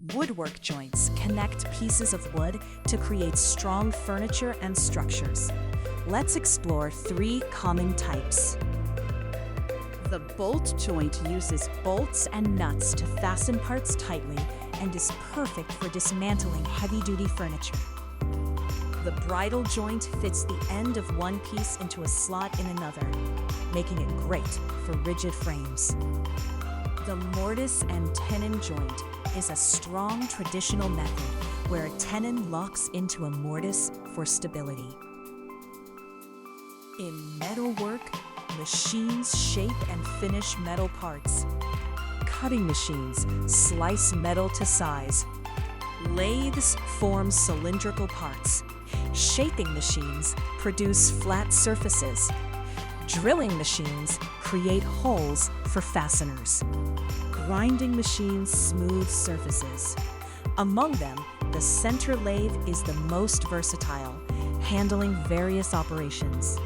Woodwork joints connect pieces of wood to create strong furniture and structures. Let's explore 3 common types. The bolt joint uses bolts and nuts to fasten parts tightly and is perfect for dismantling heavy-duty furniture. The bridle joint fits the end of one piece into a slot in another, making it great for rigid frames. The mortise and tenon joint is a strong traditional method where a tenon locks into a mortise for stability. In metalwork, machines shape and finish metal parts. Cutting machines slice metal to size. Lathes form cylindrical parts. Shaping machines produce flat surfaces. Drilling machines create holes for fasteners. Grinding machines smooth surfaces. Among them, the center lathe is the most versatile, handling various operations.